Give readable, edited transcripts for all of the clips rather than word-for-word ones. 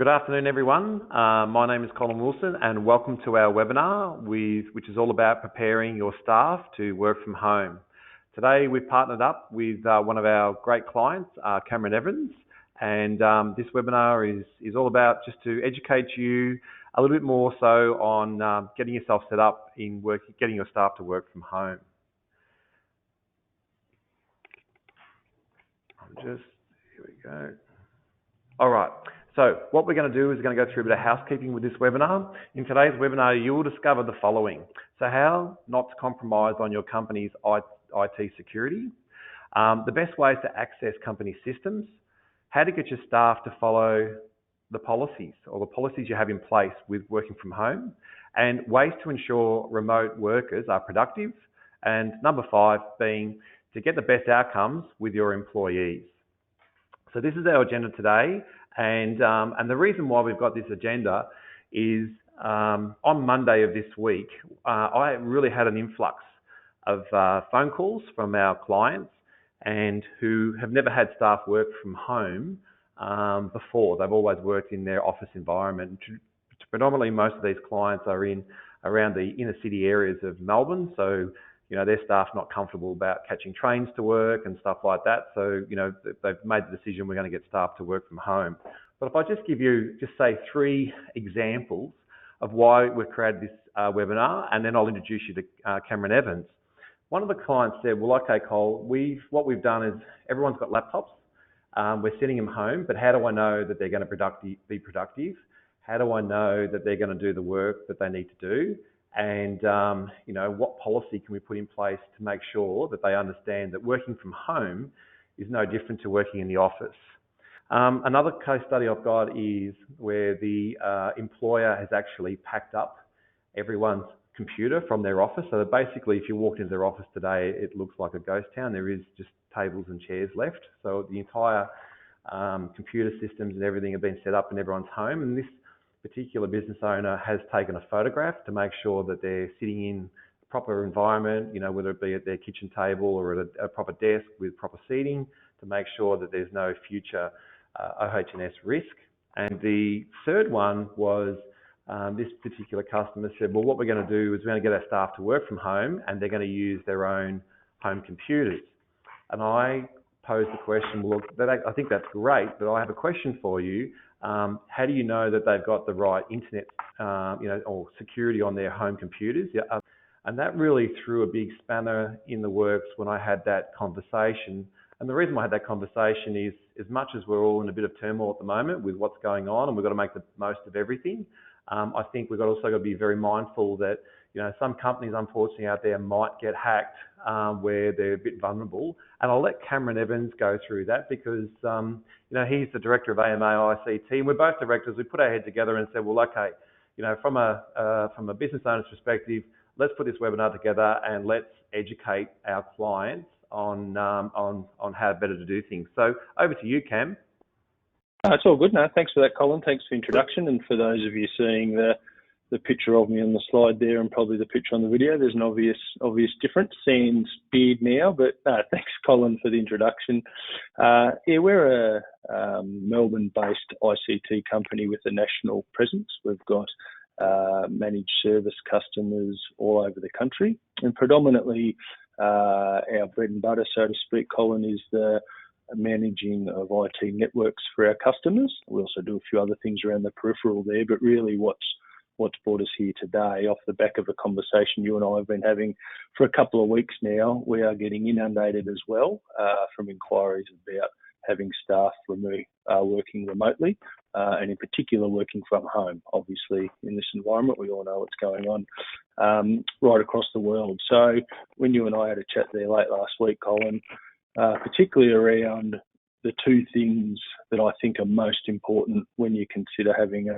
Good afternoon, everyone. My name is Colin Wilson, and welcome to our webinar, which is all about preparing your staff to work from home. Today, we've partnered up with one of our great clients, Cameron Evans, and this webinar is all about just to educate you a little bit more so on getting yourself set up in getting your staff to work from home. Here we go. All right. So what we're going to do is we're going to go through a bit of housekeeping with this webinar. In today's webinar, you will discover the following. So how not to compromise on your company's IT security, the best ways to access company systems, how to get your staff to follow the policies or the policies you have in place with working from home, and ways to ensure remote workers are productive, and number 5 being to get the best outcomes with your employees. So this is our agenda today. And the reason why we've got this agenda is on Monday of this week, I really had an influx of phone calls from our clients and who have never had staff work from home before. They've always worked in their office environment. Predominantly, most of these clients are around the inner city areas of Melbourne. So, you know, their staff not comfortable about catching trains to work and stuff like that. So, you know, they've made the decision we're going to get staff to work from home. But if I just give you, say 3 examples of why we've created this webinar, and then I'll introduce you to Cameron Evans. One of the clients said, well, okay, Cole, what we've done is everyone's got laptops. We're sending them home, but how do I know that they're going to be productive? How do I know that they're going to do the work that they need to do? And, you know, what policy can we put in place to make sure that they understand that working from home is no different to working in the office? Another case study I've got is where the employer has actually packed up everyone's computer from their office. So basically, if you walked into their office today, it looks like a ghost town. There is just tables and chairs left. So the entire computer systems and everything have been set up in everyone's home. And this particular business owner has taken a photograph to make sure that they're sitting in a proper environment, you know, whether it be at their kitchen table or at a proper desk with proper seating, to make sure that there's no future OH&S risk. And the third one was this particular customer said, well, what we're going to do is we're going to get our staff to work from home and they're going to use their own home computers. And I posed the question, well, I think that's great, but I have a question for you. How do you know that they've got the right internet, you know, or security on their home computers? And that really threw a big spanner in the works when I had that conversation. And the reason I had that conversation is, as much as we're all in a bit of turmoil at the moment with what's going on, and we've got to make the most of everything, I think we've also got to be very mindful that, you know, some companies, unfortunately, out there might get hacked where they're a bit vulnerable. And I'll let Cameron Evans go through that because, you know, he's the director of AMA ICT, and we're both directors. We put our head together and said, well, okay, you know, from a business owner's perspective, let's put this webinar together and let's educate our clients on how better to do things. So over to you, Cam. It's all good. No, thanks for that, Colin. Thanks for the introduction. And for those of you seeing the picture of me on the slide there and probably the picture on the video, there's an obvious difference. Sans beard now, but thanks, Colin, for the introduction. Yeah, we're a Melbourne-based ICT company with a national presence. We've got managed service customers all over the country, and predominantly our bread and butter, so to speak, Colin, is the managing of IT networks for our customers. We also do a few other things around the peripheral there, but really what's brought us here today, off the back of a conversation you and I have been having for a couple of weeks now, we are getting inundated as well from inquiries about having staff working remotely, and in particular working from home. Obviously, in this environment, we all know what's going on right across the world. So when you and I had a chat there late last week, Colin, particularly around the 2 things that I think are most important when you consider having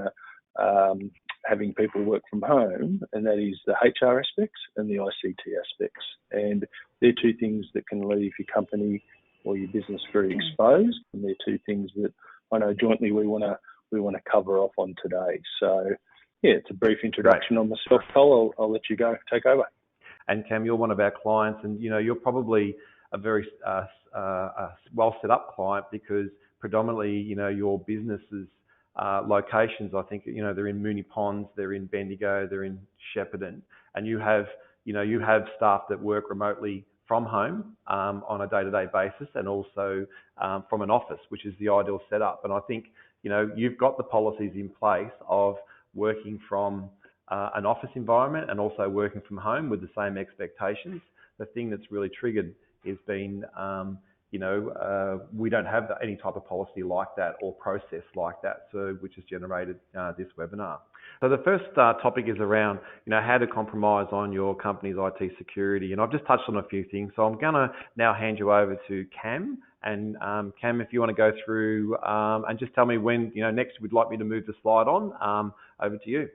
people work from home, and that is the HR aspects and the ICT aspects. And they're 2 things that can leave your company or your business very exposed, and they're 2 things that I know jointly we want to cover off on today. So yeah, it's a brief introduction on myself, Cole. I'll let you go, take over. And Cam, you're one of our clients, and you know you're probably a very well set up client because predominantly, you know, your business is locations. I think, they're in Moonee Ponds, they're in Bendigo, they're in Shepparton, and you have staff that work remotely from home on a day-to-day basis, and also from an office, which is the ideal setup. And I think, you've got the policies in place of working from an office environment and also working from home with the same expectations. The thing that's really triggered has been, we don't have any type of policy like that or process like that, so which has generated this webinar. So the first topic is around, how to compromise on your company's IT security. And I've just touched on a few things. So I'm going to now hand you over to Cam. And Cam, if you want to go through and just tell me when, next you'd like me to move the slide on, over to you.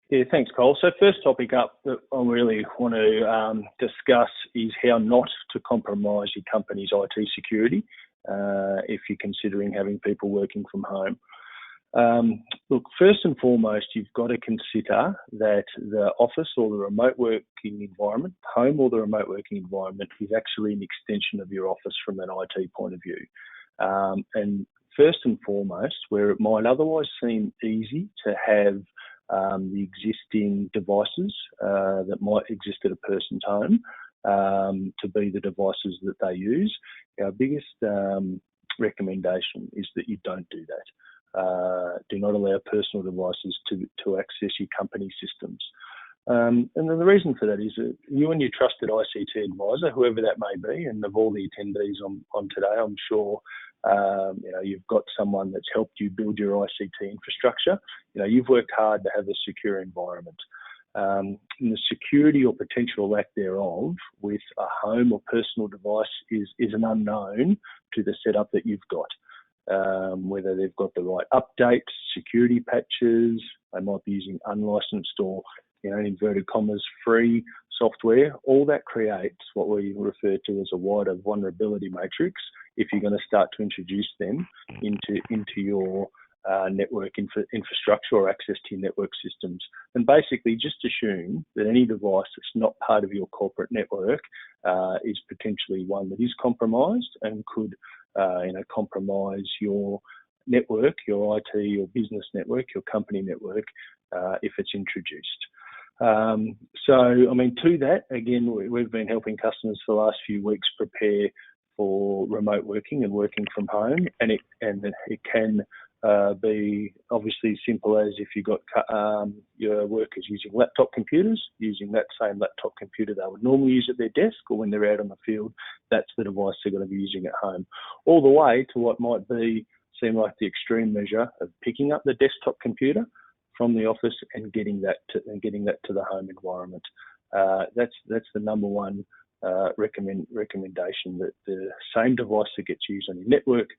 Yeah, thanks, Cole. So first topic up that I really want to discuss is how not to compromise your company's IT security if you're considering having people working from home. Look, first and foremost, you've got to consider that the office or the remote working environment, home or the remote working environment, is actually an extension of your office from an IT point of view. And first and foremost, where it might otherwise seem easy to have the existing devices that might exist at a person's home to be the devices that they use, our biggest recommendation is that you don't do that. Do not allow personal devices to access your company systems. And then the reason for that is that you and your trusted ICT advisor, whoever that may be, and of all the attendees on today, I'm sure you've got someone that's helped you build your ICT infrastructure. You've worked hard to have a secure environment. And the security or potential lack thereof with a home or personal device is an unknown to the setup that you've got. Whether they've got the right updates, security patches, they might be using unlicensed or, in inverted commas, free software. All that creates what we refer to as a wider vulnerability matrix if you're going to start to introduce them into your network infrastructure or access to your network systems. And basically just assume that any device that's not part of your corporate network is potentially one that is compromised and could compromise your network, your IT, your business network, your company network, if it's introduced. To that, again, we've been helping customers for the last few weeks prepare for remote working and working from home, and it can be obviously simple as if you've got your workers using laptop computers, using that same laptop computer they would normally use at their desk, or when they're out on the field, that's the device they're going to be using at home. All the way to what might seem like the extreme measure of picking up the desktop computer from the office and getting that to the home environment. That's the number one recommendation, that the same device that gets used on your network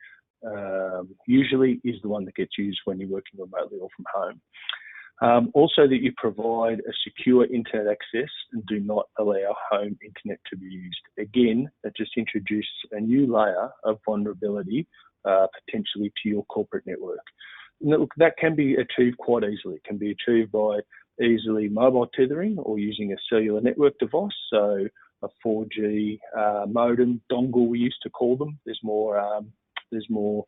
usually is the one that gets used when you're working remotely or from home. Also, that you provide a secure internet access and do not allow home internet to be used. Again, that just introduces a new layer of vulnerability potentially to your corporate network. Look, that can be achieved quite easily. It can be achieved by easily mobile tethering or using a cellular network device, so a 4G modem, dongle we used to call them. There's more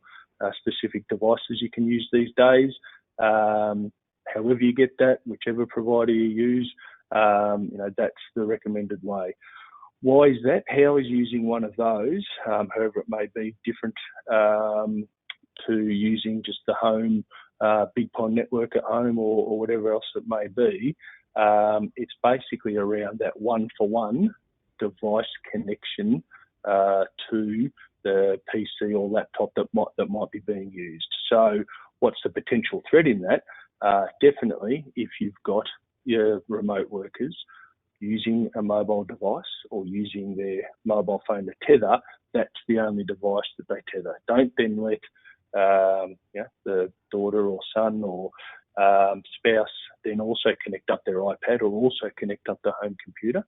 specific devices you can use these days. However you get that, whichever provider you use, that's the recommended way. Why is that? How is using one of those, however it may be, different to using just the home Big Pond network at home or whatever else it may be? It's basically around that one-for-one device connection to the PC or laptop that might be being used. So what's the potential threat in that? Definitely, if you've got your remote workers using a mobile device or using their mobile phone to tether, that's the only device that they tether. Don't then let the daughter or son or spouse then also connect up their iPad or also connect up the home computer,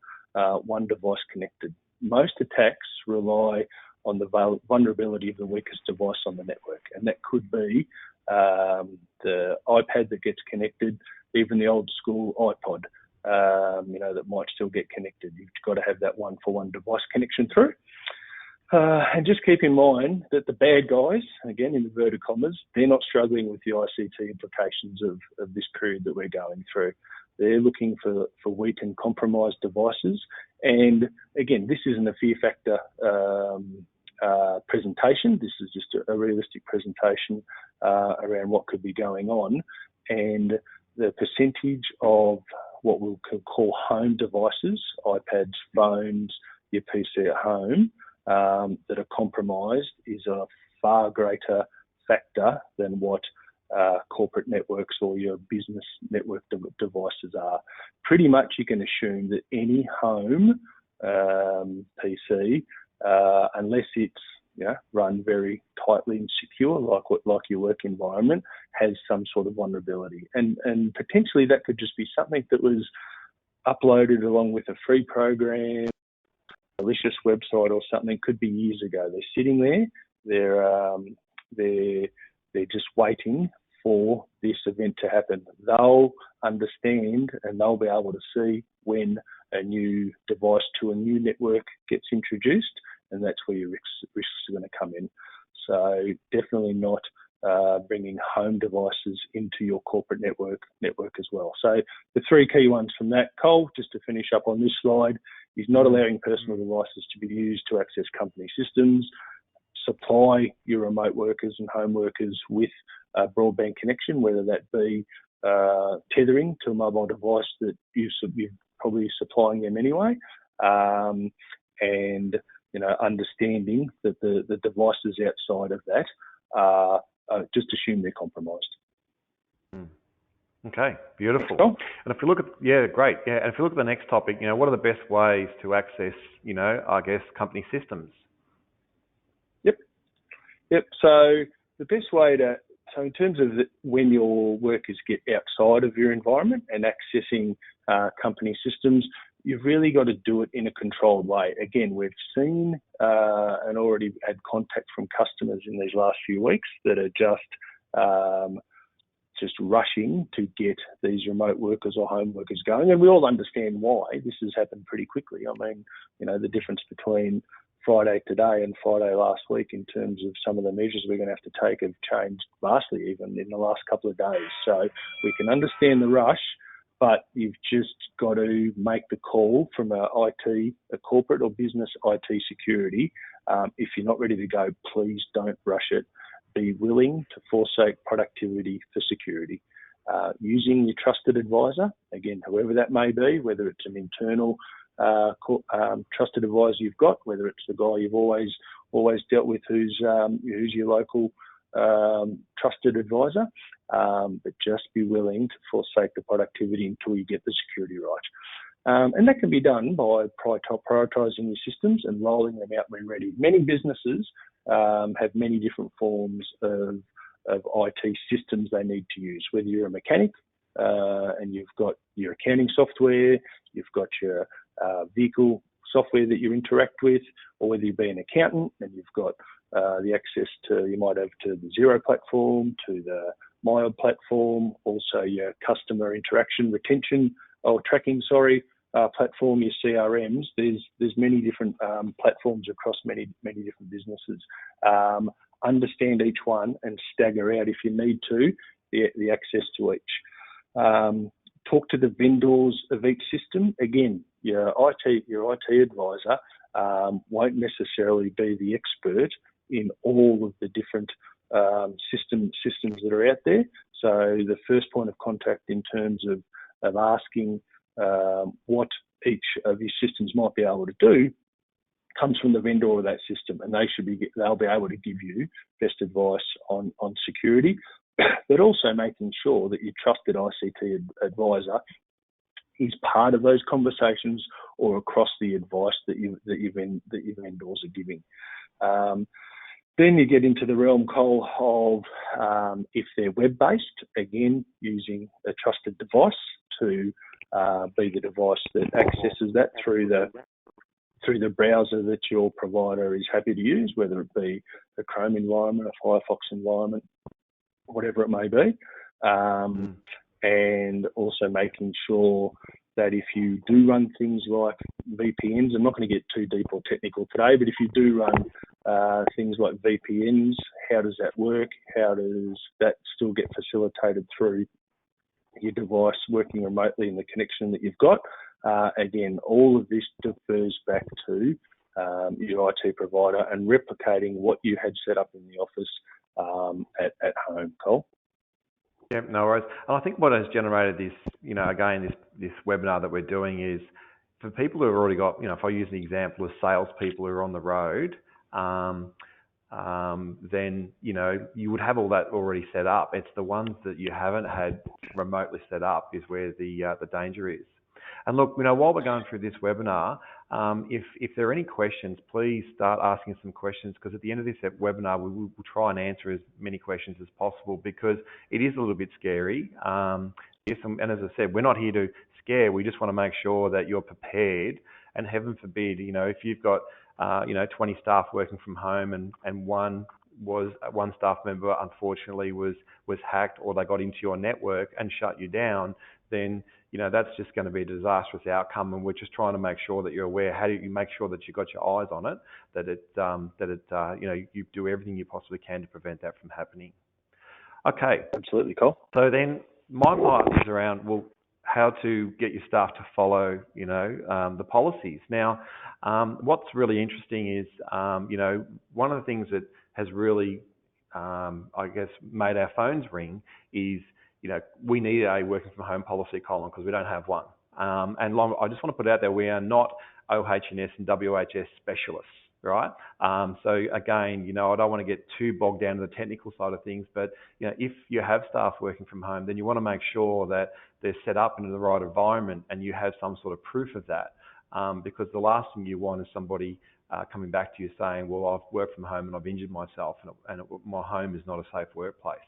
one device connected. Most attacks rely on the vulnerability of the weakest device on the network, and that could be the iPad that gets connected, even the old school iPod, that might still get connected. You've got to have that one-for-one device connection through. And just keep in mind that the bad guys, again, in inverted commas, they're not struggling with the ICT implications of this period that we're going through. They're looking for weak and compromised devices. And again, this isn't a fear factor presentation. This is just a realistic presentation around what could be going on. And the percentage of what we'll call home devices, iPads, phones, your PC at home, that are compromised is a far greater factor than what corporate networks or your business network devices are. Pretty much you can assume that any home PC, unless it's run very tightly and secure, like your work environment, has some sort of vulnerability. And potentially that could just be something that was uploaded along with a free program, malicious website or something. Could be years ago. They're sitting there. They're just waiting for this event to happen. They'll understand and they'll be able to see when a new device to a new network gets introduced, and that's where your risks are going to come in. So definitely not bringing home devices into your corporate network as well. So the three key ones from that, Cole, just to finish up on this slide, is not allowing personal devices to be used to access company systems. Supply your remote workers and home workers with a broadband connection, whether that be tethering to a mobile device that you're probably supplying them anyway, and understanding that the devices outside of that just assume they're compromised. Okay, beautiful. And if you look at, great. Yeah, and if you look at the next topic, what are the best ways to access, I guess, company systems? Yep. So the best way so in terms of when your workers get outside of your environment and accessing company systems, you've really got to do it in a controlled way. Again, we've seen and already had contact from customers in these last few weeks that are just rushing to get these remote workers or home workers going. And we all understand why. This has happened pretty quickly. I mean, the difference between Friday today and Friday last week in terms of some of the measures we're going to have to take have changed vastly even in the last couple of days. So we can understand the rush, but you've just got to make the call from a corporate or business IT security. If you're not ready to go, please don't rush it. Be willing to forsake productivity for security. Using your trusted advisor, again, whoever that may be, whether it's an internal trusted advisor you've got, whether it's the guy you've always dealt with who's your local trusted advisor, but just be willing to forsake the productivity until you get the security right. And that can be done by prioritising your systems and rolling them out when ready. Many businesses have many different forms of IT systems they need to use, whether you're a mechanic and you've got your accounting software, you've got your vehicle software that you interact with, or whether you be an accountant and you've got the access you might have to the Xero platform, to the MyOb platform, also your customer interaction retention or tracking, platform, your CRMs. There's many different platforms across many different businesses. Understand each one and stagger out if you need to the access to each. Talk to the vendors of each system. Again, your IT advisor won't necessarily be the expert in all of the different systems that are out there. So the first point of contact in terms of asking what each of your systems might be able to do comes from the vendor of that system, and they'll be able to give you best advice on security, but also making sure that your trusted ICT advisor is part of those conversations or across the advice that your vendors are giving. Then you get into the realm, Cole, of if they're web-based, again, using a trusted device to be the device that accesses that through the browser that your provider is happy to use, whether it be a Chrome environment, a Firefox environment, whatever it may be. And also making sure that if you do run things like VPNs, I'm not going to get too deep or technical today, but if you do run things like VPNs, how does that work? How does that still get facilitated through your device working remotely and the connection that you've got? Again, all of this defers back to your IT provider and replicating what you had set up in the office at home, Cole. Yeah, no worries. And I think what has generated this, again, this webinar that we're doing is for people who have already got, if I use an example of salespeople who are on the road, then, you would have all that already set up. It's the ones that you haven't had remotely set up is where the danger is. And look, while we're going through this webinar, if there are any questions, please start asking some questions, because at the end of this webinar, we'll try and answer as many questions as possible, because it is a little bit scary. And as I said, we're not here to scare. We just want to make sure that you're prepared. And heaven forbid, if you've got 20 staff working from home and one staff member unfortunately was hacked, or they got into your network and shut you down, then that's just going to be a disastrous outcome. And we're just trying to make sure that you're aware. How do you make sure that you've got your eyes on it, that you do everything you possibly can to prevent that from happening. Okay. Absolutely, Cole. So then my part is around, how to get your staff to follow, the policies. Now, what's really interesting is, one of the things that has really, made our phones ring is, we need a working from home policy, Colin, because we don't have one. I just want to put it out there, we are not OH&S and WHS specialists, right? So again, I don't want to get too bogged down in the technical side of things, but if you have staff working from home, then you want to make sure that they're set up into the right environment and you have some sort of proof of that. Because the last thing you want is somebody coming back to you saying, well, I've worked from home and I've injured myself and my home is not a safe workplace.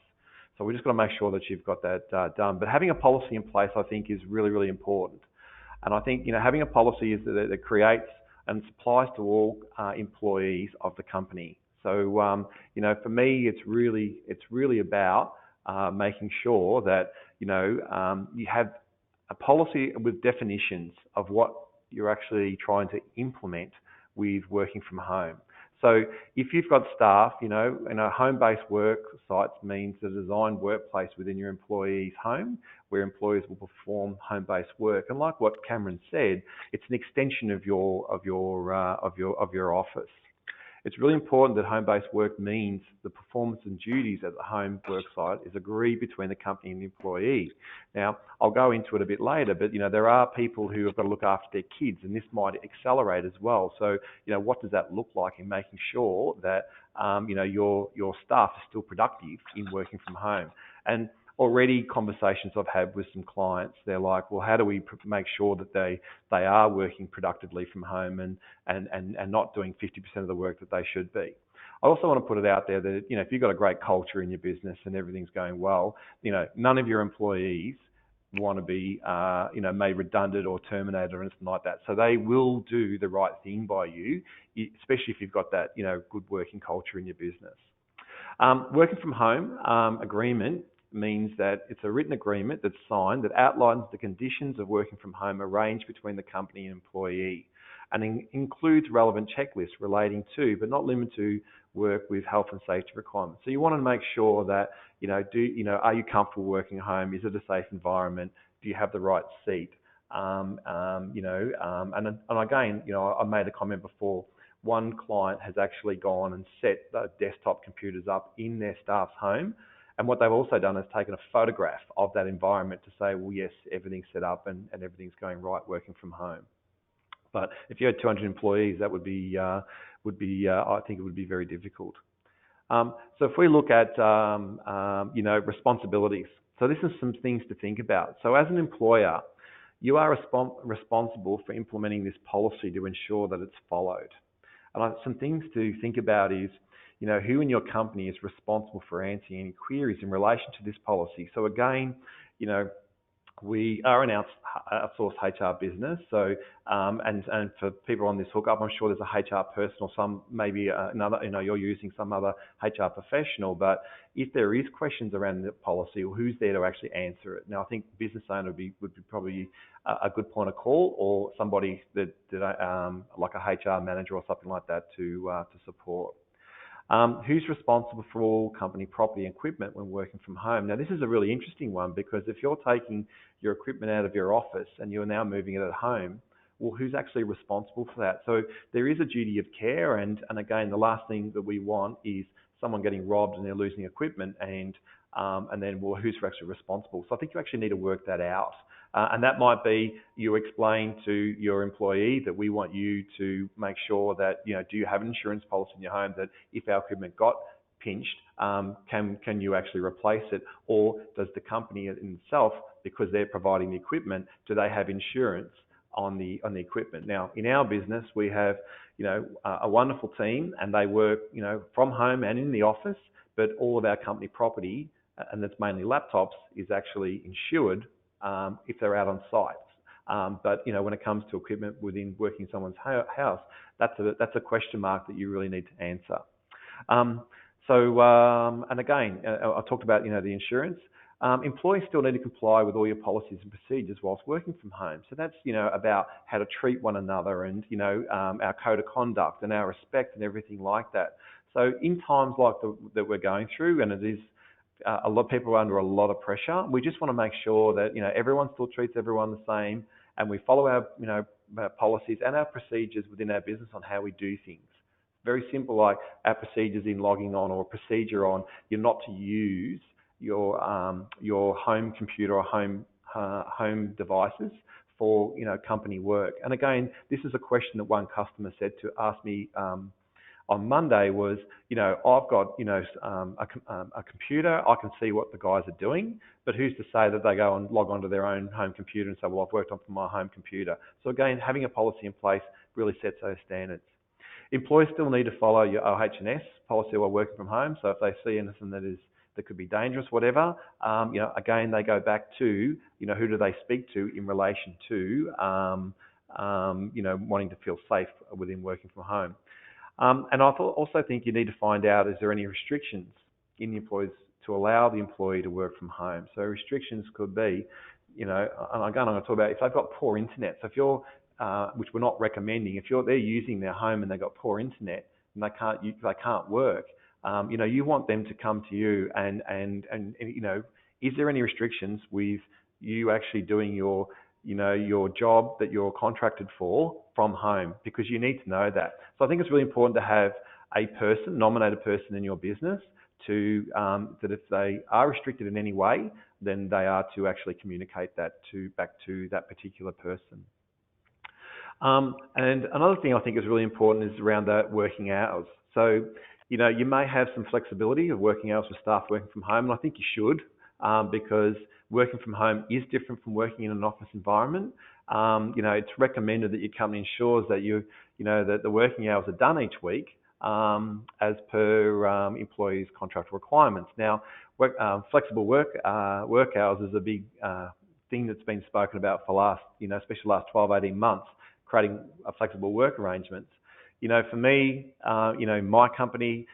So we just got to make sure that you've got that done. But having a policy in place, I think, is really, really important. And I think, having a policy is that creates and applies to all employees of the company. So, for me, it's really about making sure that, you have a policy with definitions of what you're actually trying to implement with working from home. So if you've got staff, home-based work sites means the designed workplace within your employee's home, where employees will perform home-based work. And like what Cameron said, it's an extension of your office. It's really important that home-based work means the performance and duties at the home work site is agreed between the company and the employee. Now, I'll go into it a bit later, but there are people who have got to look after their kids, and this might accelerate as well. So, what does that look like in making sure that your staff is still productive in working from home? And already conversations I've had with some clients, they're like, well, how do we make sure that they are working productively from home and not doing 50% of the work that they should be? I also want to put it out there that, if you've got a great culture in your business and everything's going well, none of your employees want to be, made redundant or terminated or anything like that. So they will do the right thing by you, especially if you've got that, good working culture in your business. Working from home agreement means that it's a written agreement that's signed that outlines the conditions of working from home arranged between the company and employee, and includes relevant checklists relating to, but not limited to, work with health and safety requirements. So you want to make sure that, are you comfortable working at home? Is it a safe environment? Do you have the right seat? And again, I made a comment before. One client has actually gone and set the desktop computers up in their staff's home. And what they've also done is taken a photograph of that environment to say, well, yes, everything's set up and everything's going right working from home. But if you had 200 employees, that would be I think it would be very difficult. So if we look at, responsibilities. So this is some things to think about. So as an employer, you are responsible for implementing this policy to ensure that it's followed. And some things to think about is, who in your company is responsible for answering any queries in relation to this policy. So again, We are an outsourced HR business, so and for people on this hookup, I'm sure there's a HR person or some maybe another, you're using some other HR professional. But if there is questions around the policy, or who's there to actually answer it? Now, I think business owner would be probably a good point of call, or somebody that like a HR manager or something like that to support. Who's responsible for all company property and equipment when working from home? Now, this is a really interesting one, because if you're taking your equipment out of your office and you're now moving it at home, well, who's actually responsible for that? So there is a duty of care, and again, the last thing that we want is someone getting robbed and they're losing equipment, and then, well, who's actually responsible? So I think you actually need to work that out. And that might be you explain to your employee that we want you to make sure that, do you have an insurance policy in your home that if our equipment got pinched, can you actually replace it? Or does the company in itself, because they're providing the equipment, do they have insurance on the equipment? Now, in our business, we have, a wonderful team, and they work, from home and in the office, but all of our company property, and that's mainly laptops, is actually insured if they're out on sites. But when it comes to equipment within working someone's house, that's a question mark that you really need to answer. And again, I talked about the insurance. Employees still need to comply with all your policies and procedures whilst working from home. So that's about how to treat one another, and our code of conduct and our respect and everything like that. So in times like that we're going through, and it is a lot of people are under a lot of pressure, we just want to make sure that everyone still treats everyone the same, and we follow our our policies and our procedures within our business on how we do things. Very simple, like our procedures in logging on, or a procedure on you're not to use your home computer or home devices for company work. And again, this is a question that one customer asked me on Monday was, I've got a computer, I can see what the guys are doing, but who's to say that they go and log onto their own home computer and say, well, I've worked on my home computer. So again, having a policy in place really sets those standards. Employees still need to follow your OH&S policy while working from home. So if they see anything that could be dangerous, whatever, again, they go back to, who do they speak to in relation to, wanting to feel safe within working from home. And I also think you need to find out, is there any restrictions in the employees to allow the employee to work from home? So restrictions could be, and again, I'm going to talk about if they've got poor internet. So if you're, which we're not recommending, if they're using their home and they've got poor internet and they can't work, you want them to come to you and is there any restrictions with you actually doing your job that you're contracted for from home, because you need to know that. So I think it's really important to have a nominated person in your business that if they are restricted in any way, then they are to actually communicate that back to that particular person. And another thing I think is really important is around that working hours. So, you may have some flexibility of working hours for staff working from home, and I think you should, because working from home is different from working in an office environment. It's recommended that your company ensures that that the working hours are done each week as per employees' contract requirements. Now, flexible work hours is a big thing that's been spoken about for last, especially last 12, 18 months, creating flexible work arrangements. For me, my company,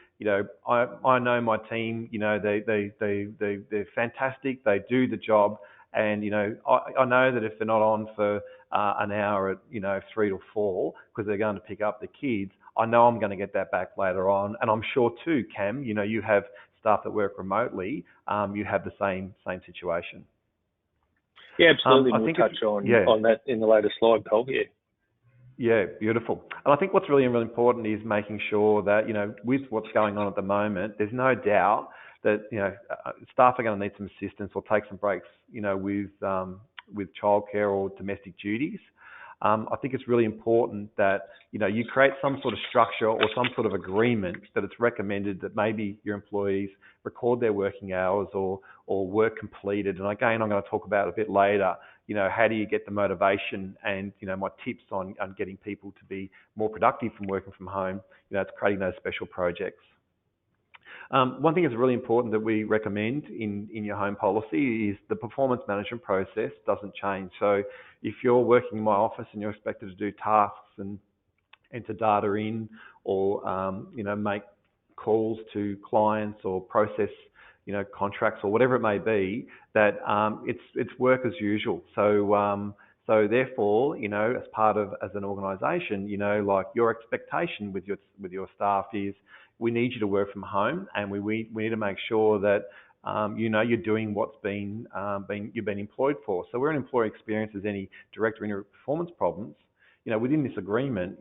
I know my team, they're fantastic. They do the job. And, I know that if they're not on for an hour at, 3 to 4, because they're going to pick up the kids, I know I'm going to get that back later on. And I'm sure too, Cam, you have staff that work remotely. You have the same situation. Yeah, absolutely. We'll touch on that in the later slide, Cole. Yeah. Yeah, beautiful. And I think what's really, really important is making sure that, with what's going on at the moment, there's no doubt that, staff are going to need some assistance or take some breaks, with childcare or domestic duties. I think it's really important that, you create some sort of structure or some sort of agreement that it's recommended that maybe your employees record their working hours or work completed. And again, I'm going to talk about a bit later, how do you get the motivation and, my tips on getting people to be more productive from working from home, it's creating those special projects. One thing that's really important that we recommend in your home policy is the performance management process doesn't change. So if you're working in my office and you're expected to do tasks and enter data in, or make calls to clients or process contracts or whatever it may be, that it's work as usual. So therefore, as an organisation, like your expectation with your staff is we need you to work from home, and we need to make sure that you're doing what's you've been employed for. So where an employee experiences any direct or indirect performance problems, within this agreement,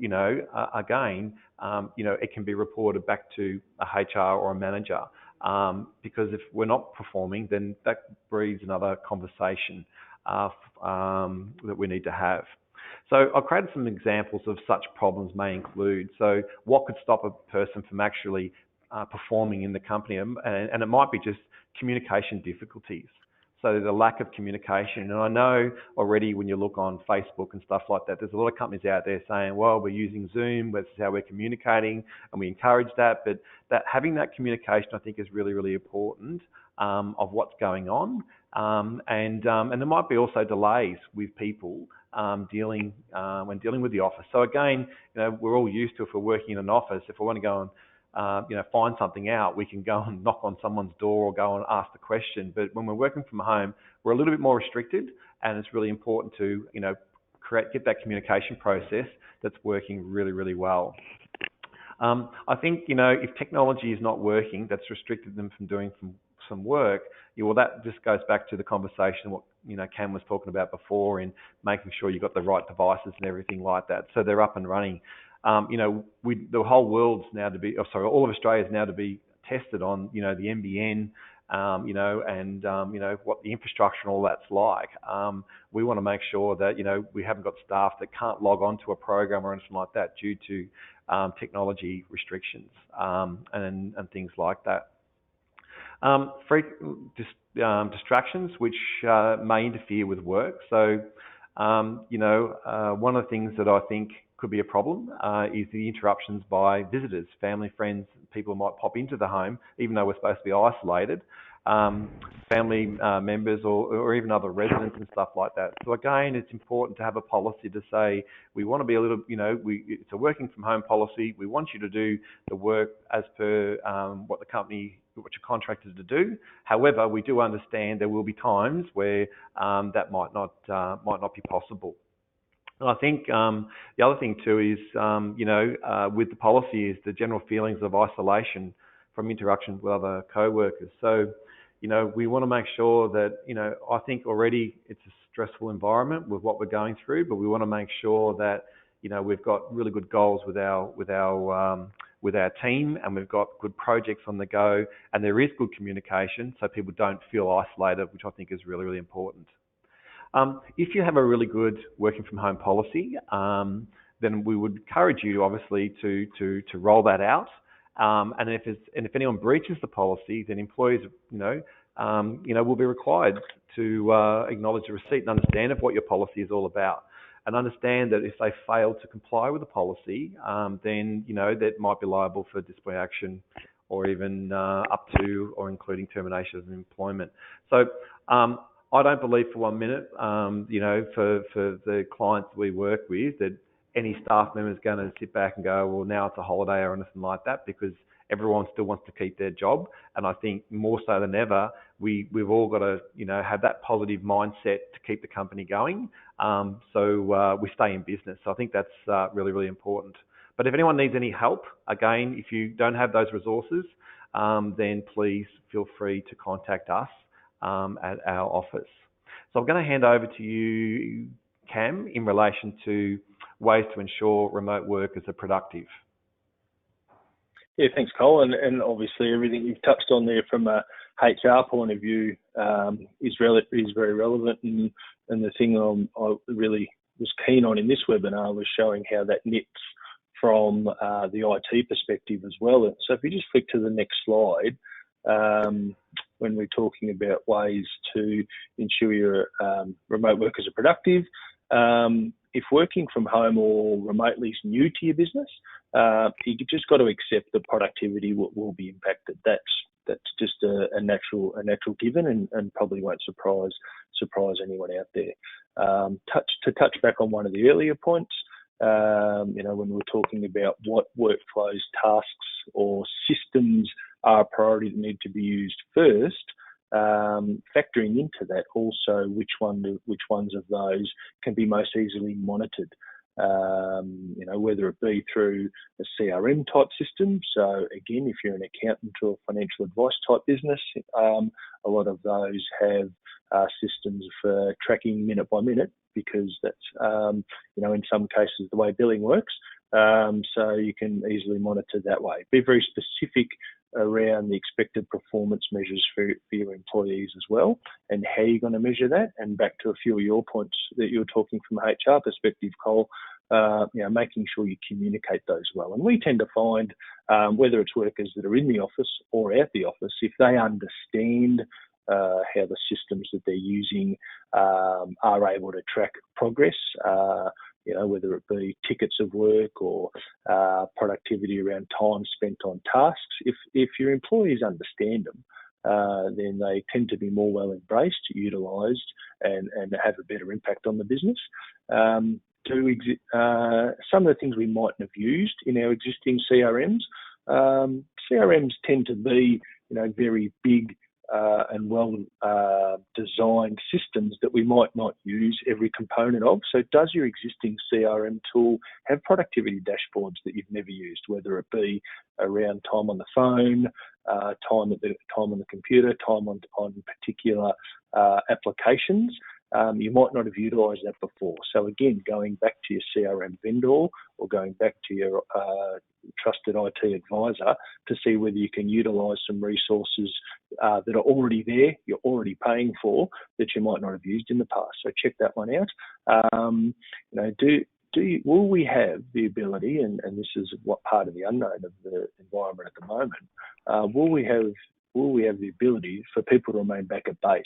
again, it can be reported back to a HR or a manager, because if we're not performing, then that breeds another conversation that we need to have. So I've created some examples of such problems may include. So what could stop a person from actually performing in the company? And it might be just communication difficulties. So the lack of communication. And I know already when you look on Facebook and stuff like that, there's a lot of companies out there saying, well, we're using Zoom, this is how we're communicating, and we encourage that. But having that communication, I think, is really, really important of what's going on. And there might be also delays with people when dealing with the office. So again, we're all used to, if we're working in an office, if we want to go and find something out, we can go and knock on someone's door or go and ask the question. But when we're working from home, we're a little bit more restricted, and it's really important to get that communication process that's working really, really well. I think if technology is not working, that's restricted them from doing some work. Well, that just goes back to the conversation what Cam was talking about before, in making sure you've got the right devices and everything like that, so they're up and running. The whole world's now all of Australia is now to be tested on, the NBN, and what the infrastructure and all that's like. We want to make sure that, we haven't got staff that can't log on to a program or anything like that due to technology restrictions and things like that. Distractions which may interfere with work. So, one of the things that I think could be a problem is the interruptions by visitors, family, friends. People might pop into the home, even though we're supposed to be isolated. Family members or even other residents and stuff like that. So again, it's important to have a policy to say we want to be a little, it's a working from home policy. We want you to do the work as per what you're contracted to do. However, we do understand there will be times where that might not be possible. And I think the other thing too is, with the policy is the general feelings of isolation from interaction with other co-workers. So, we want to make sure that, I think already it's a stressful environment with what we're going through, but we want to make sure that, we've got really good goals with our team, and we've got good projects on the go, and there is good communication, so people don't feel isolated, which I think is really, really important. If you have a really good working from home policy, then we would encourage you, obviously, to roll that out. And if anyone breaches the policy, then employees, will be required to acknowledge the receipt and understand of what your policy is all about, and understand that if they fail to comply with the policy, then that might be liable for disciplinary action, or even up to or including termination of employment. So I don't believe for 1 minute, for the clients we work with, that any staff member is going to sit back and go, well, now it's a holiday or anything like that, because everyone still wants to keep their job. And I think more so than ever, we've all got to, have that positive mindset to keep the company going. So we stay in business. So I think that's really, really important. But if anyone needs any help, again, if you don't have those resources, then please feel free to contact us at our office. So I'm going to hand over to you, Cam, in relation to ways to ensure remote workers are productive. Yeah, thanks, Cole. And obviously everything you've touched on there from a HR point of view is very relevant. And the thing I really was keen on in this webinar was showing how that knits from the IT perspective as well. So if you just flick to the next slide, when we're talking about ways to ensure your remote workers are productive, if working from home or remotely is new to your business, you just got to accept that productivity will be impacted. That's just a natural given, and probably won't surprise anyone out there. To touch back on one of the earlier points, when we're talking about what workflows, tasks, or systems are a priority that need to be used first, factoring into that also which ones of those can be most easily monitored. Whether it be through a CRM type system. So again, if you're an accountant or a financial advice type business, a lot of those have systems for tracking minute by minute, because that's, in some cases the way billing works. So you can easily monitor that way. Be very specific around the expected performance measures for your employees as well, and how you're going to measure that. And back to a few of your points that you're talking from a HR perspective, Cole, making sure you communicate those well. And we tend to find, whether it's workers that are in the office or at the office, if they understand how the systems that they're using are able to track progress, whether it be tickets of work or productivity around time spent on tasks. If your employees understand them, then they tend to be more well embraced, utilised, and have a better impact on the business. Some of the things we mightn't have used in our existing CRMs. CRMs tend to be, very big and well designed systems that we might not use every component of. So does your existing CRM tool have productivity dashboards that you've never used, whether it be around time on the phone, time on the computer, time on particular applications? You might not have utilised that before. So again, going back to your CRM vendor or going back to your trusted IT advisor to see whether you can utilise some resources that are already there, you're already paying for, that you might not have used in the past. So check that one out. Will we have the ability, and this is what part of the unknown of the environment at the moment, will we have the ability for people to remain back at base?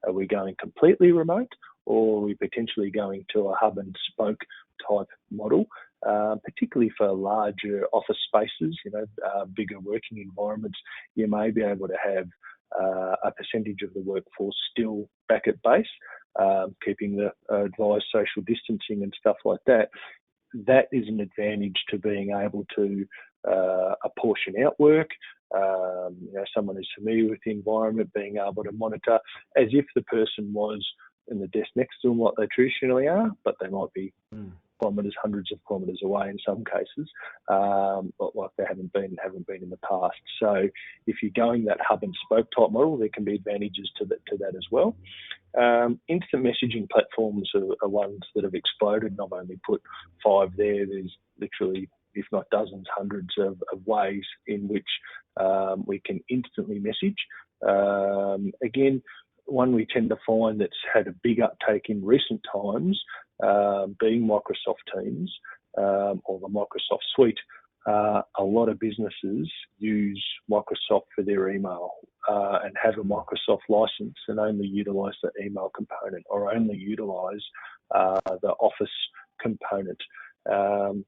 Are we going completely remote, or are we potentially going to a hub and spoke type model, particularly for larger office spaces, bigger working environments? You may be able to have a percentage of the workforce still back at base, keeping the advised social distancing and stuff like that. That is an advantage to being able to apportion out work. Someone who's familiar with the environment, being able to monitor as if the person was in the desk next to them, like they traditionally are, but they might be kilometres, hundreds of kilometres away in some cases, like they haven't been in the past. So if you're going that hub and spoke type model, there can be advantages to that as well. Instant messaging platforms are ones that have exploded, and I've only put 5 there. There's literally, if not dozens, hundreds of ways in which we can instantly message. Again, one we tend to find that's had a big uptake in recent times, being Microsoft Teams or the Microsoft Suite. A lot of businesses use Microsoft for their email and have a Microsoft license and only utilise the email component or only utilise the Office component.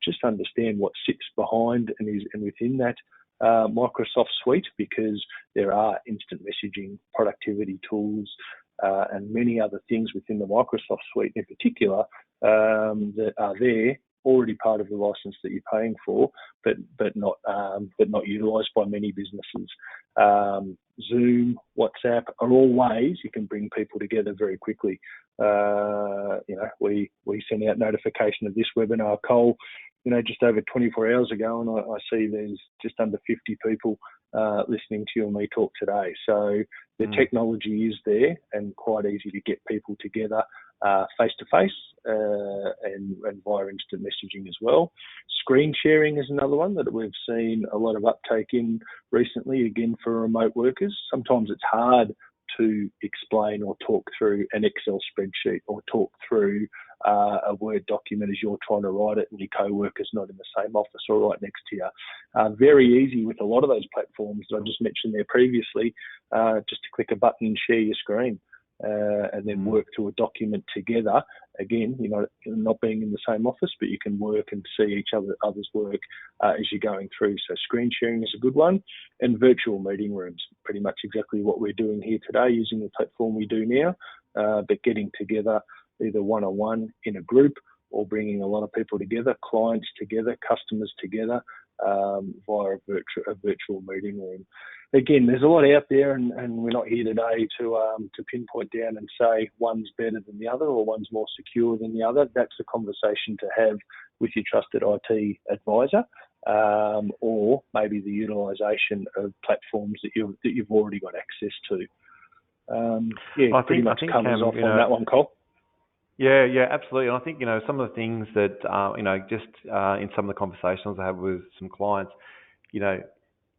Just understand what sits behind and within that Microsoft Suite, because there are instant messaging, productivity tools, and many other things within the Microsoft Suite in particular that are there, already part of the license that you're paying for, but not utilised by many businesses. Zoom, WhatsApp are all ways you can bring people together very quickly. We sent out notification of this webinar, Cole, just over 24 hours ago, and I see there's just under 50 people listening to you and me talk today. So the technology is there and quite easy to get people together face to face and via instant messaging as well. Screen sharing is another one that we've seen a lot of uptake in recently, again for remote workers. Sometimes it's hard to explain or talk through an Excel spreadsheet or talk through a Word document as you're trying to write it and your co-worker's not in the same office or right next to you. Very easy with a lot of those platforms that I just mentioned there previously, just to click a button and share your screen. and then work through a document together. Again, not being in the same office, but you can work and see each other's work as you're going through. So screen sharing is a good one, and virtual meeting rooms, pretty much exactly what we're doing here today using the platform we do now, but getting together either one-on-one in a group or bringing a lot of people together, clients together, customers together, via a virtual meeting room. Again, there's a lot out there, and we're not here today to pinpoint down and say one's better than the other or one's more secure than the other. That's a conversation to have with your trusted IT advisor, or maybe the utilisation of platforms that you've already got access to. I pretty much covers off on that one, Cole. Yeah, absolutely. And I think, some of the things that, just in some of the conversations I have with some clients,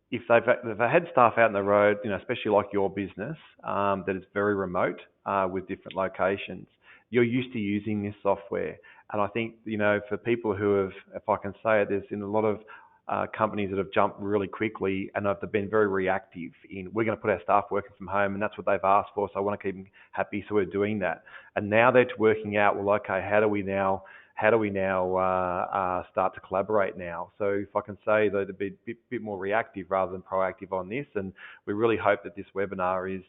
if they've had staff out on the road, especially like your business, that is very remote, with different locations, you're used to using this software. And I think, for people who have, if I can say it, there's been a lot of companies that have jumped really quickly and have been very reactive in, we're going to put our staff working from home and that's what they've asked for, so I want to keep them happy, so we're doing that. And now they're working out, well, okay, how do we now start to collaborate now? So if I can say that it'd be a bit more reactive rather than proactive on this, and we really hope that this webinar is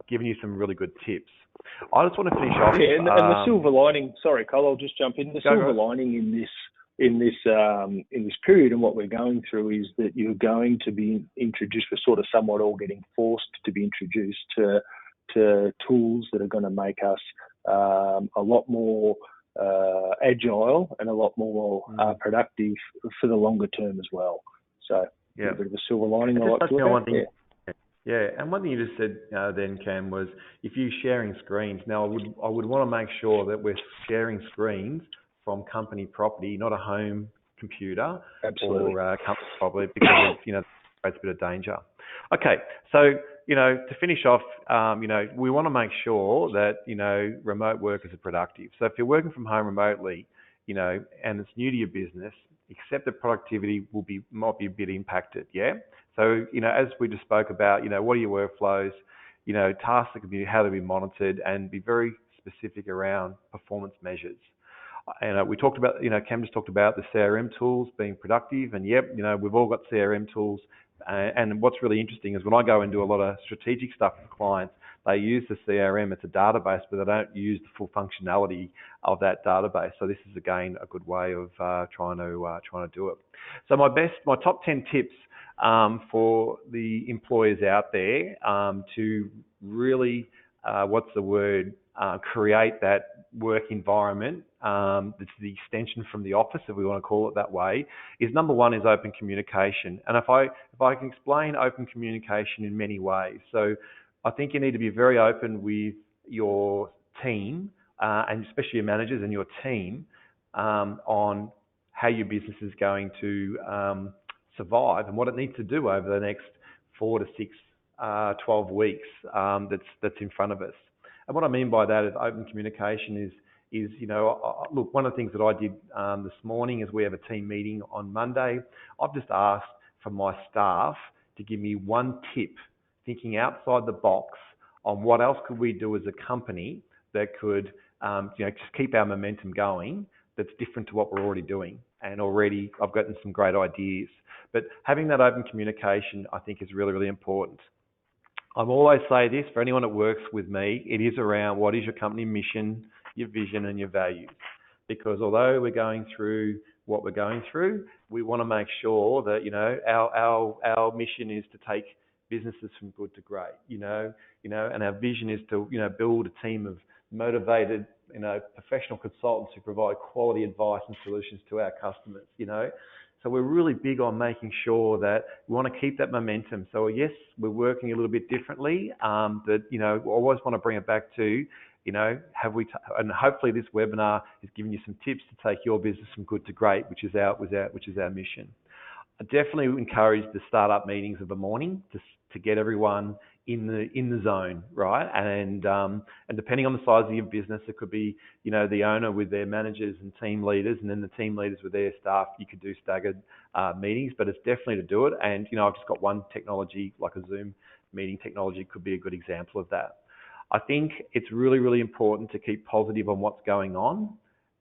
giving you some really good tips. I just want to finish off. Yeah, and the silver lining. Sorry, Cole, I'll just jump in. The silver lining in this period and what we're going through is that you're going to be introduced. We're sort of somewhat all getting forced to be introduced to tools that are going to make us a lot more agile and a lot more productive for the longer term as well. So a bit of a silver lining. I like to look at. Yeah, and one thing you just said then, Cam, was if you're sharing screens. Now, I would want to make sure that we're sharing screens from company property, not a home computer. Absolutely. Or company property, because it creates a bit of danger. Okay, so to finish off, we want to make sure that remote workers are productive. So if you're working from home remotely, and it's new to your business, accept that productivity might be a bit impacted. Yeah. So as we just spoke about, what are your workflows? Tasks that can be, how to be monitored, and be very specific around performance measures. And we talked about, Cam just talked about the CRM tools being productive, and we've all got CRM tools. And what's really interesting is when I go and do a lot of strategic stuff with clients, they use the CRM. It's a database, but they don't use the full functionality of that database. So this is again a good way of trying to do it. So my top 10 tips for the employers out there to really create that work environment that's the extension from the office, if we want to call it that way, is number one is open communication. And if I can explain open communication in many ways. So I think you need to be very open with your team, and especially your managers and your team, on how your business is going to survive and what it needs to do over the next 4 to 6, 12 weeks that's in front of us. And what I mean by that is open communication is look, one of the things that I did this morning is we have a team meeting on Monday. I've just asked for my staff to give me one tip, thinking outside the box, on what else could we do as a company that could just keep our momentum going, that's different to what we're already doing. And already I've gotten some great ideas. But having that open communication, I think, is really, really important. I always say this, for anyone that works with me, it is around what is your company mission, your vision and your values. Because although we're going through what we're going through, we want to make sure that, our mission is to take businesses from good to great, and our vision is to, build a team of motivated, professional consultants who provide quality advice and solutions to our customers, So we're really big on making sure that we want to keep that momentum. So yes, we're working a little bit differently, but, I always want to bring it back to, and hopefully this webinar is giving you some tips to take your business from good to great, which is our mission. I definitely encourage the startup meetings of the morning to get everyone in the zone, right? And depending on the size of your business, it could be, the owner with their managers and team leaders, and then the team leaders with their staff. You could do staggered meetings, but it's definitely to do it. And I've just got one technology like a Zoom meeting technology could be a good example of that. I think it's really, really important to keep positive on what's going on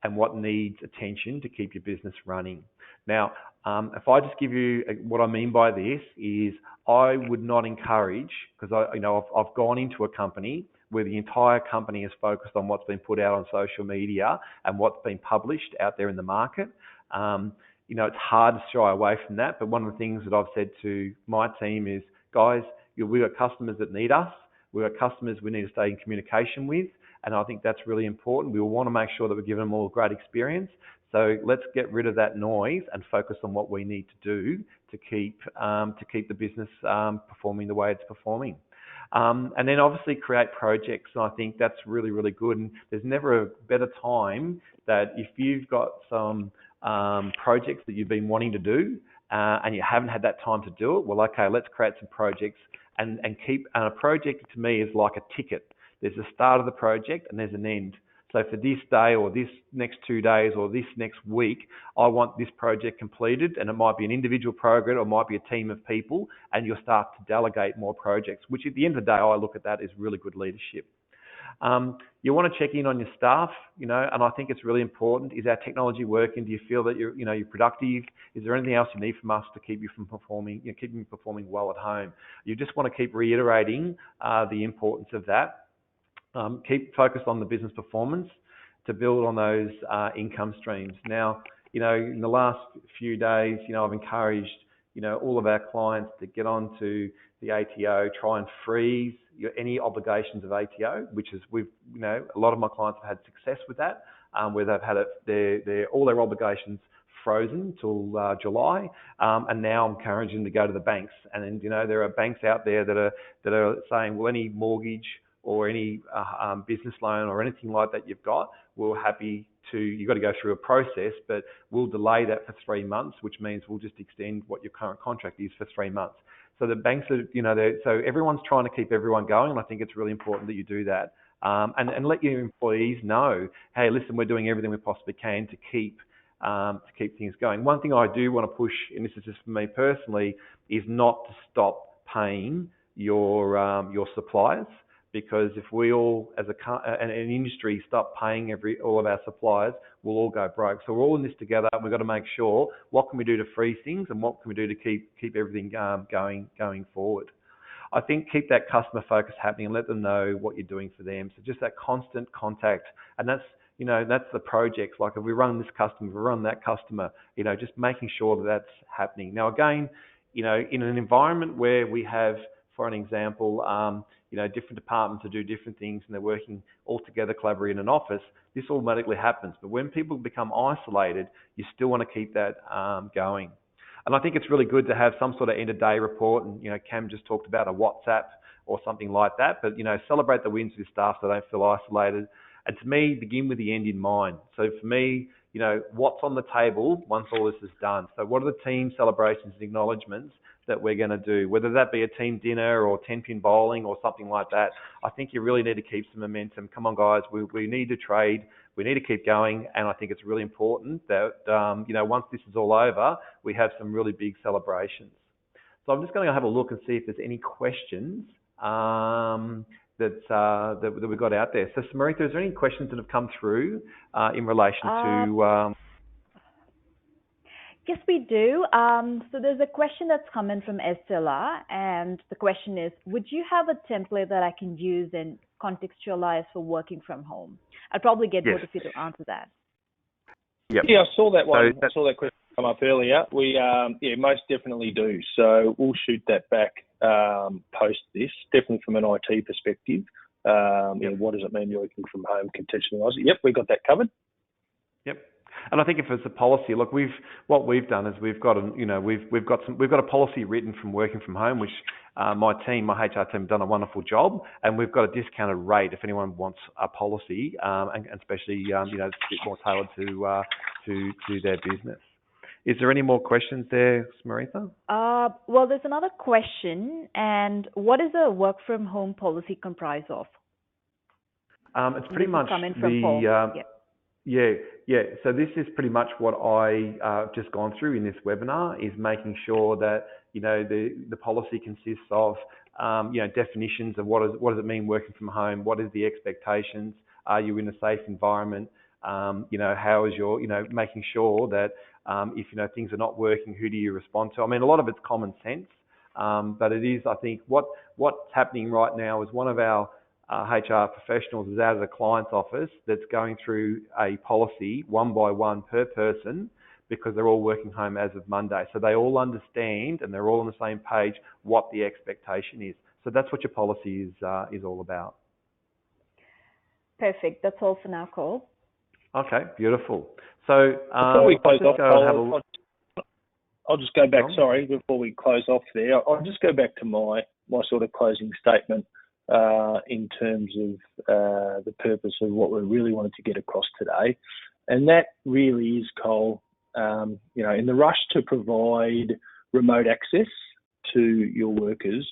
and what needs attention to keep your business running. Now, if I just give you what I mean by this is I would not encourage, because I've gone into a company where the entire company is focused on what's been put out on social media and what's been published out there in the market. It's hard to shy away from that. But one of the things that I've said to my team is, guys, we've got customers that need us. We've got customers we need to stay in communication with. And I think that's really important. We will want to make sure that we're giving them all a great experience. So let's get rid of that noise and focus on what we need to do to keep the business performing the way it's performing. And then obviously create projects. And I think that's really, really good. And there's never a better time that if you've got some projects that you've been wanting to do and you haven't had that time to do it, well, okay, let's create some projects and a project to me is like a ticket. There's a start of the project and there's an end. So for this day or this next 2 days or this next week, I want this project completed, and it might be an individual project or it might be a team of people, and you'll start to delegate more projects, which at the end of the day, I look at that as really good leadership. You want to check in on your staff, and I think it's really important. Is our technology working? Do you feel that you're productive? Is there anything else you need from us to keep you from performing, keep you performing well at home? You just want to keep reiterating the importance of that. Keep focused on the business performance to build on those income streams. Now, in the last few days, I've encouraged, all of our clients to get onto the ATO, try and freeze any obligations of ATO, which is a lot of my clients have had success with that, where they've had all their obligations frozen till July, and now I'm encouraging them to go to the banks. And there are banks out there that are saying, well, any mortgage or any business loan or anything like that you've got, you've got to go through a process, but we'll delay that for 3 months, which means we'll just extend what your current contract is for 3 months. So the banks are, so everyone's trying to keep everyone going, and I think it's really important that you do that. And let your employees know, hey, listen, we're doing everything we possibly can to keep things going. One thing I do want to push, and this is just for me personally, is not to stop paying your suppliers. Because if we all, as an industry, stop paying all of our suppliers, we'll all go broke. So we're all in this together, and we've got to make sure what can we do to freeze things and what can we do to keep everything going forward. I think keep that customer focus happening and let them know what you're doing for them. So just that constant contact, and that's the projects. Like if we run this customer, if we run that customer, just making sure that that's happening. Now again, in an environment where we have, for an example, different departments to do different things and they're working all together collaborating in an office, this automatically happens. But when people become isolated, you still want to keep that going. And I think it's really good to have some sort of end-of-day report. And, Cam just talked about a WhatsApp or something like that. But, celebrate the wins with staff so they don't feel isolated. And to me, begin with the end in mind. So for me, what's on the table once all this is done? So what are the team celebrations and acknowledgements that we're going to do, whether that be a team dinner or 10-pin bowling or something like that? I think you really need to keep some momentum. Come on, guys, we need to trade. We need to keep going. And I think it's really important that, once this is all over, we have some really big celebrations. So I'm just going to have a look and see if there's any questions that we've got out there. So, Samaritha, is there any questions that have come through in relation to... Yes, we do. So there's a question that's come in from Estella, and the question is, would you have a template that I can use and contextualize for working from home? I'll probably get both of you to answer that. Yep. Yeah, I saw that one. I saw that question come up earlier. We most definitely do. So we'll shoot that back post this, definitely from an IT perspective. What does it mean you're working from home? Contextualize it. Yep, we got that covered. Yep. And I think if it's a policy, look, what we've done is we've got a policy written from working from home, which my HR team, have done a wonderful job, and we've got a discounted rate if anyone wants a policy, and especially it's a bit more tailored to their business. Is there any more questions there, Samaritha? Well, there's another question, and what is a work from home policy comprised of? It's pretty much coming from Paul. Yeah. So this is pretty much what I've just gone through in this webinar, is making sure that, the policy consists of definitions of what does it mean working from home? What is the expectations? Are you in a safe environment? How is your, making sure that if, things are not working, who do you respond to? I mean, a lot of it's common sense, but it is, I think, what's happening right now is one of our HR professionals is out of the client's office that's going through a policy one by one per person because they're all working home as of Monday. So they all understand and they're all on the same page what the expectation is. So that's what your policy is all about. Perfect. That's all for now, Cole. Okay, beautiful. So before we close off, I'll just go back. Sorry, before we close off there, I'll just go back to my sort of closing statement in terms of the purpose of what we really wanted to get across today, and that really is, Cole. In the rush to provide remote access to your workers,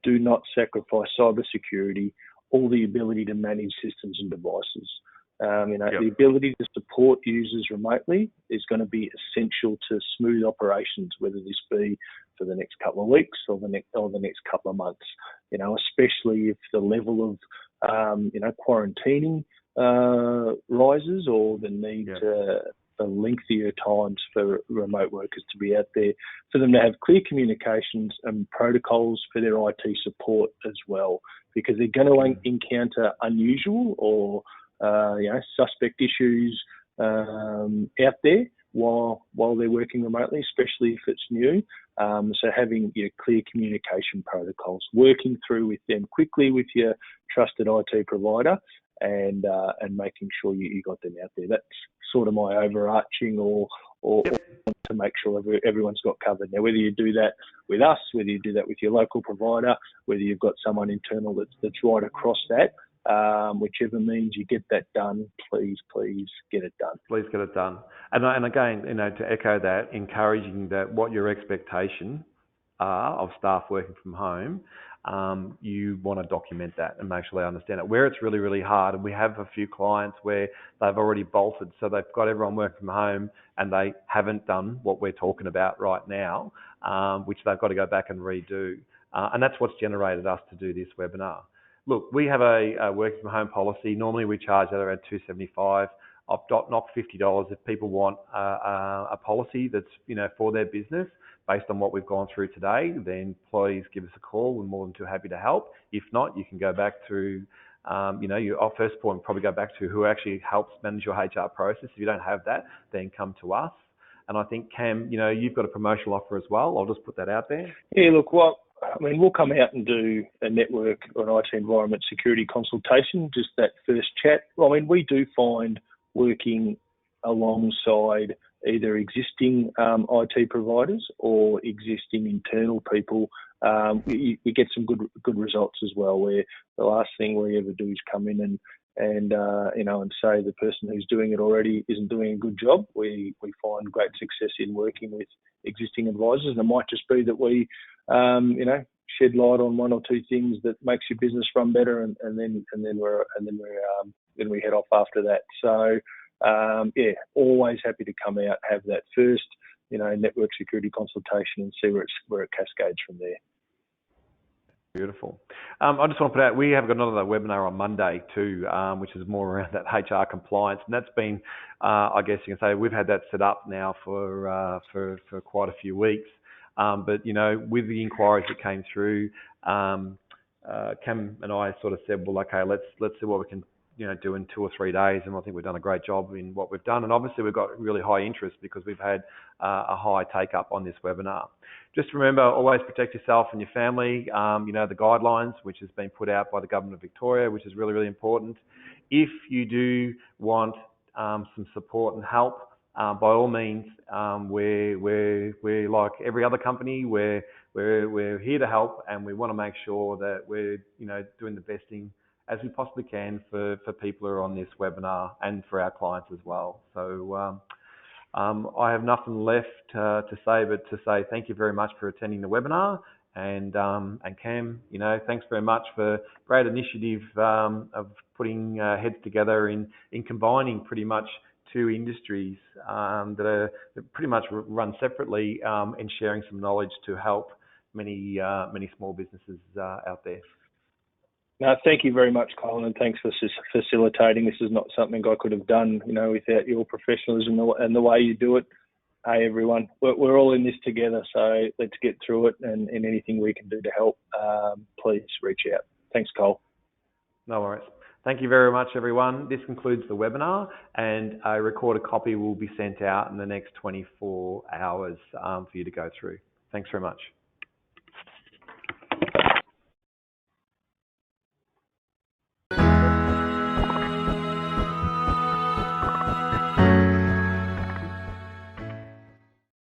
do not sacrifice cybersecurity or the ability to manage systems and devices. The ability to support users remotely is going to be essential to smooth operations, whether this be for the next couple of weeks or the next couple of months. Especially if the level of quarantining rises, or the need for lengthier times for remote workers to be out there, for them to have clear communications and protocols for their IT support as well, because they're going to encounter unusual or suspect issues out there while they're working remotely, especially if it's new. So having clear communication protocols, working through with them quickly with your trusted IT provider, and making sure you got them out there. That's sort of my overarching or to make sure everyone's got covered. Now, whether you do that with us, whether you do that with your local provider, whether you've got someone internal that's right across that, whichever means you get that done, please get it done. Please get it done. And again, to echo that, encouraging that what your expectation are of staff working from home, you want to document that and make sure they understand it. Where it's really, really hard, and we have a few clients where they've already bolted, so they've got everyone working from home and they haven't done what we're talking about right now, which they've got to go back and redo. And that's what's generated us to do this webinar. Look, we have a working from home policy. Normally we charge that around $275. I've knocked $50 if people want a policy that's for their business based on what we've gone through today. Then please give us a call. We're more than too happy to help. If not, you can go back to our first point. Probably go back to who actually helps manage your HR process. If you don't have that, then come to us. And I think Cam, you've got a promotional offer as well. I'll just put that out there. Yeah, look, we'll come out and do a network or an IT environment security consultation, just that first chat. We do find working alongside either existing IT providers or existing internal people, we get some good results as well, where the last thing we ever do is come in and say the person who's doing it already isn't doing a good job. We find great success in working with existing advisors, and it might just be that we shed light on one or two things that makes your business run better, and then we head off after that. So always happy to come out, have that first network security consultation, and see where it cascades from there. Beautiful. I just want to put out, we have got another webinar on Monday too, which is more around that HR compliance, and that's been, I guess you can say, we've had that set up now for quite a few weeks. But with the inquiries that came through, Cam and I sort of said, well, okay, let's see what we can do in 2 or 3 days, and I think we've done a great job in what we've done. And obviously we've got really high interest because we've had a high take up on this webinar. Just remember, always protect yourself and your family. The guidelines, which has been put out by the Government of Victoria, which is really, really important. If you do want some support and help, by all means, we're like every other company. We're here to help, and we want to make sure that we're doing the best thing as we possibly can for people who are on this webinar and for our clients as well. So I have nothing left to say but to say thank you very much for attending the webinar, and Cam, thanks very much for great initiative of putting heads together in combining pretty much two industries that pretty much run separately, and sharing some knowledge to help many small businesses out there. No, thank you very much, Colin, and thanks for facilitating. This is not something I could have done, without your professionalism and the way you do it. Hey, everyone, we're all in this together, so let's get through it, and anything we can do to help, please reach out. Thanks, Cole. No worries. Thank you very much, everyone. This concludes the webinar, and a recorded copy will be sent out in the next 24 hours for you to go through. Thanks very much.